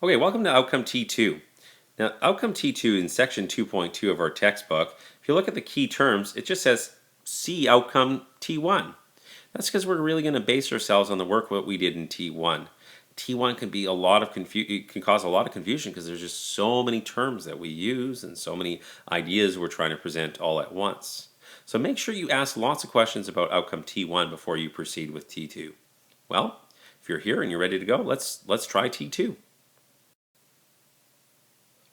Okay, welcome to Outcome T2. Now, Outcome T2 in section 2.2 of our textbook, if you look at the key terms, it just says see Outcome T1. That's because we're really going to base ourselves on the work what we did in T1. T1 can be it can cause a lot of confusion because there's just so many terms that we use and so many ideas we're trying to present all at once. So make sure you ask lots of questions about Outcome T1 before you proceed with T2. Well, if you're here and you're ready to go, let's try T2.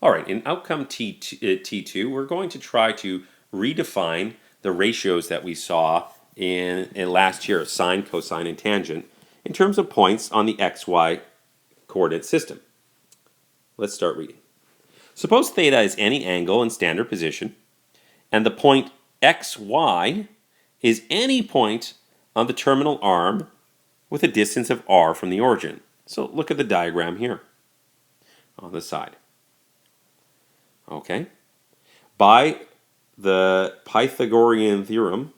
All right, in outcome T2, we're going to try to redefine the ratios that we saw in last year, sine, cosine, and tangent, in terms of points on the xy coordinate system. Let's start reading. Suppose theta is any angle in standard position, and the point xy is any point on the terminal arm with a distance of r from the origin. So look at the diagram here on the side. Okay. By the Pythagorean theorem,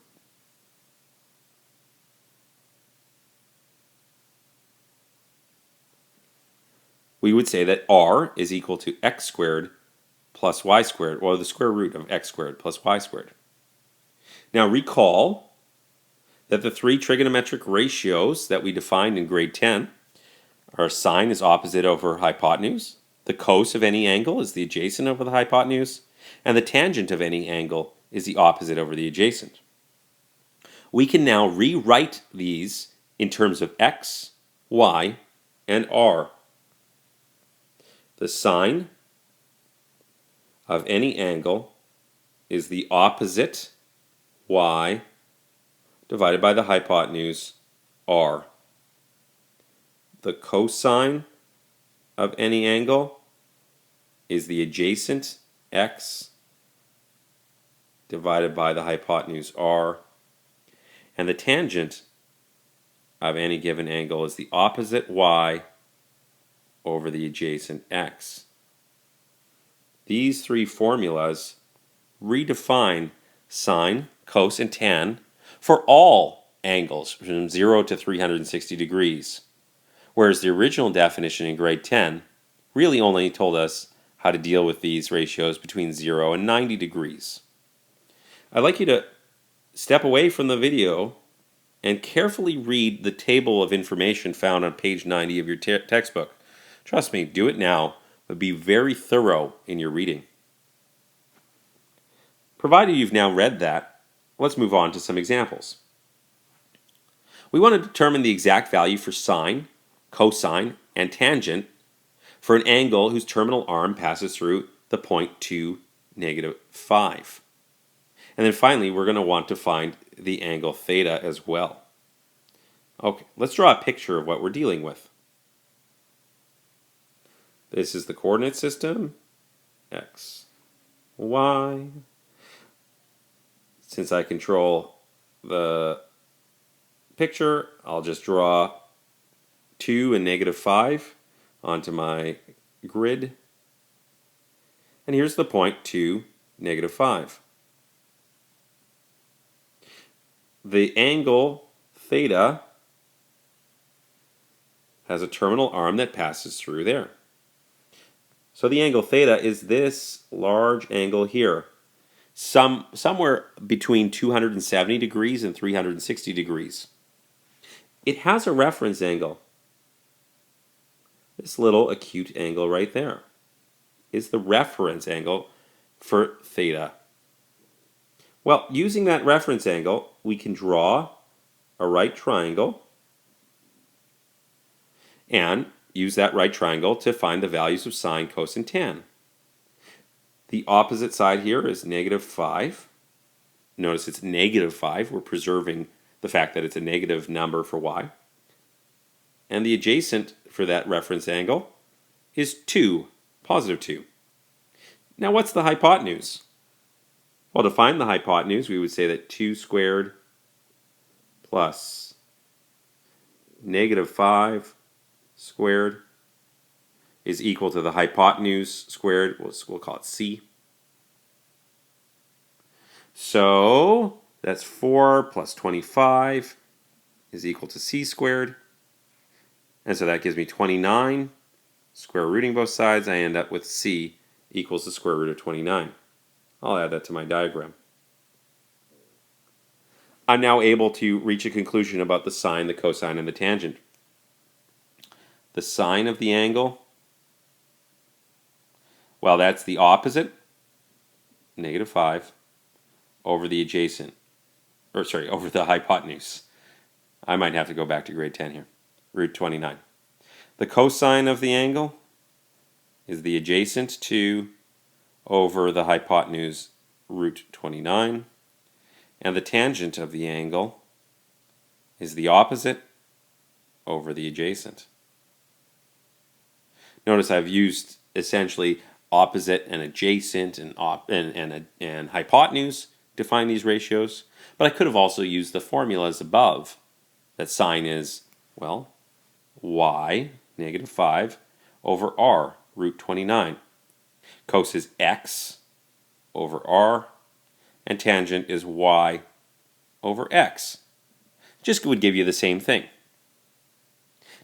we would say that r is equal to x squared plus y squared, or the square root of x squared plus y squared. Now recall that the three trigonometric ratios that we defined in grade 10 are sine is opposite over hypotenuse, the cos of any angle is the adjacent over the hypotenuse, and the tangent of any angle is the opposite over the adjacent. We can now rewrite these in terms of x, y, and r. The sine of any angle is the opposite y divided by the hypotenuse r. The cosine of any angle is the adjacent x divided by the hypotenuse r. And the tangent of any given angle is the opposite y over the adjacent x. These three formulas redefine sine, cos, and tan for all angles from 0 to 360 degrees, whereas the original definition in grade 10 really only told us how to deal with these ratios between 0 and 90 degrees. I'd like you to step away from the video and carefully read the table of information found on page 90 of your textbook. Trust me, do it now, but be very thorough in your reading. Provided you've now read that, let's move on to some examples. We want to determine the exact value for sine, cosine, and tangent for an angle whose terminal arm passes through the point 2, -5. And then finally, we're going to want to find the angle theta as well. Okay, let's draw a picture of what we're dealing with. This is the coordinate system, x, y. Since I control the picture, I'll just draw 2 and -5 onto my grid. And here's the point 2, -5. The angle theta has a terminal arm that passes through there. So the angle theta is this large angle here, somewhere between 270 degrees and 360 degrees. It has a reference angle. This little acute angle right there is the reference angle for theta. Well, using that reference angle, we can draw a right triangle and use that right triangle to find the values of sine, cos, and tan. The opposite side here is -5. Notice it's -5. We're preserving the fact that it's a negative number for y. And the adjacent for that reference angle is 2, +2. Now what's the hypotenuse? Well, to find the hypotenuse, we would say that 2 squared plus -5 squared is equal to the hypotenuse squared. We'll call it c. So that's 4 plus 25 is equal to c squared. And so that gives me 29 Square rooting both sides, I end up with c equals the square root of 29. I'll add that to my diagram. I'm now able to reach a conclusion about the sine, the cosine, and the tangent. The sine of the angle, well, that's the opposite, -5, over the adjacent, over the hypotenuse. I might have to go back to grade 10 here. Root 29. The cosine of the angle is the adjacent to over the hypotenuse, root 29. And the tangent of the angle is the opposite over the adjacent. Notice I've used essentially opposite and adjacent and hypotenuse to find these ratios, but I could have also used the formulas above. That sine is, well, y, -5, over r, root 29. Cos is x over r, and tangent is y over x. Just would give you the same thing.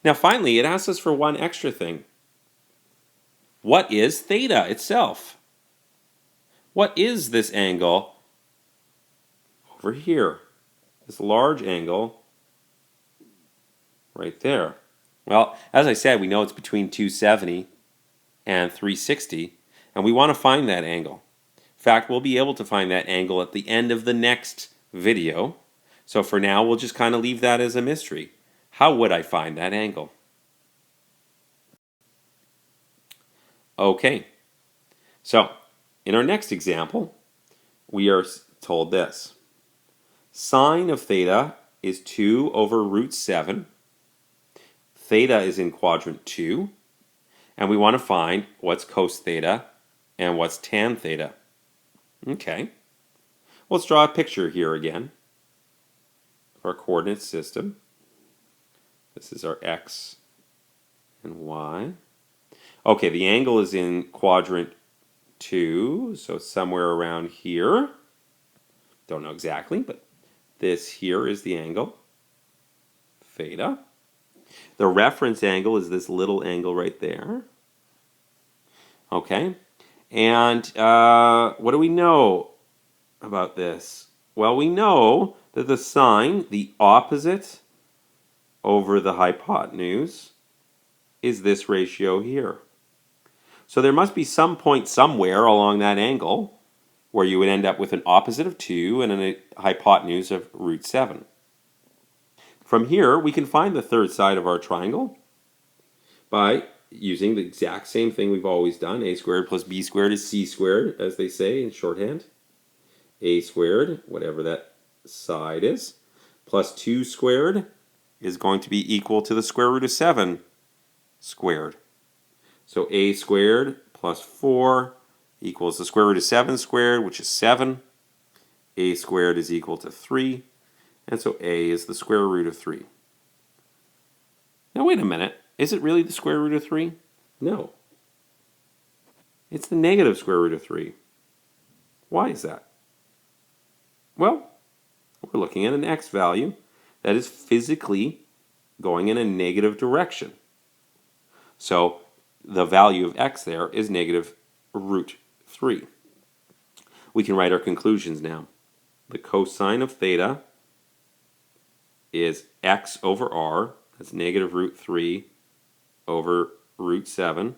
Now finally, it asks us for one extra thing. What is theta itself? What is this angle over here? This large angle right there. Well, as I said, we know it's between 270 and 360, and we want to find that angle. In fact, we'll be able to find that angle at the end of the next video. So for now, we'll just kind of leave that as a mystery. How would I find that angle? Okay, so in our next example, we are told this. Sine of theta is 2 over root 7. Theta is in quadrant 2. And we want to find what's cos theta and what's tan theta. Okay, let's draw a picture here again of our coordinate system. This is our x and y. Okay, the angle is in quadrant 2, so somewhere around here. Don't know exactly, but this here is the angle, theta. The reference angle is this little angle right there. Okay, and what do we know about this? Well, we know that the sine, the opposite over the hypotenuse, is this ratio here. So there must be some point somewhere along that angle where you would end up with an opposite of 2 and a hypotenuse of root 7. From here, we can find the third side of our triangle by using the exact same thing we've always done. A squared plus b squared is c squared, as they say in shorthand. A squared, whatever that side is, plus 2 squared is going to be equal to the square root of 7 squared. So a squared plus 4 equals the square root of 7 squared, which is 7. A squared is equal to 3. And so a is the square root of 3. Now wait a minute. Is it really the square root of 3? No. It's the negative square root of 3. Why is that? Well, we're looking at an x value that is physically going in a negative direction. So the value of x there is negative root 3. We can write our conclusions now. The cosine of theta is x over r. That's negative root 3 over root 7.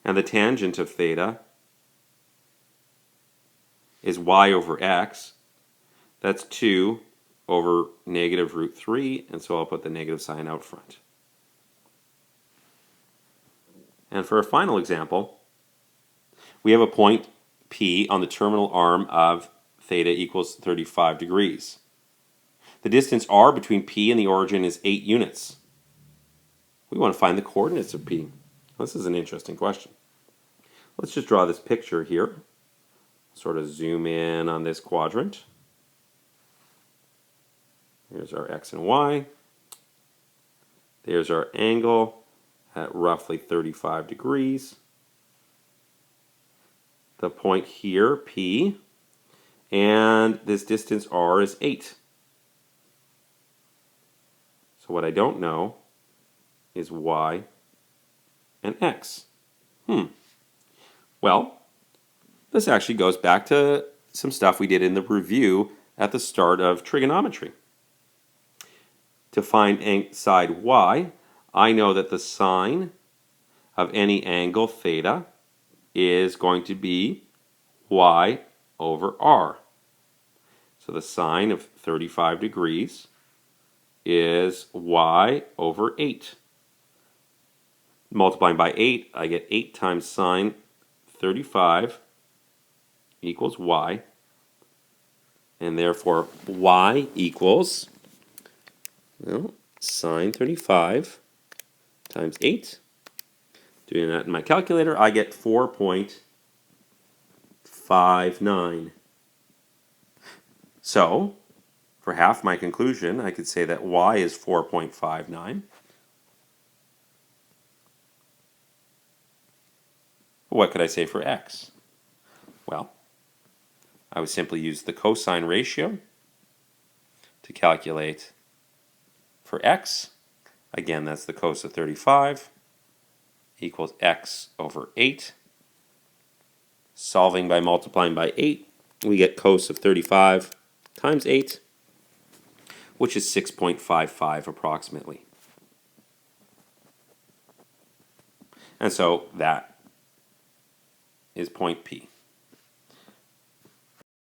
And the tangent of theta is y over x. That's 2 over negative root 3, and so I'll put the negative sign out front. And for a final example, we have a point P on the terminal arm of theta equals 35 degrees. The distance r between P and the origin is 8 units. We want to find the coordinates of P. This is an interesting question. Let's just draw this picture here. Sort of zoom in on this quadrant. Here's our x and y. There's our angle at roughly 35 degrees. The point here, P, and this distance r is 8. So what I don't know is y and x. Well, this actually goes back to some stuff we did in the review at the start of trigonometry. To find side y, I know that the sine of any angle theta is going to be y over r. So the sine of 35 degrees is y over 8. Multiplying by 8, I get 8 times sine 35 equals y. And therefore, y equals, well, sine 35 times 8. Doing that in my calculator, I get 4.59. So, for half my conclusion, I could say that y is 4.59. What could I say for x? Well, I would simply use the cosine ratio to calculate for x. Again, that's the cos of 35 equals x over 8. Solving by multiplying by 8, we get cos of 35 times 8, which is 6.55 approximately. And so that is point P.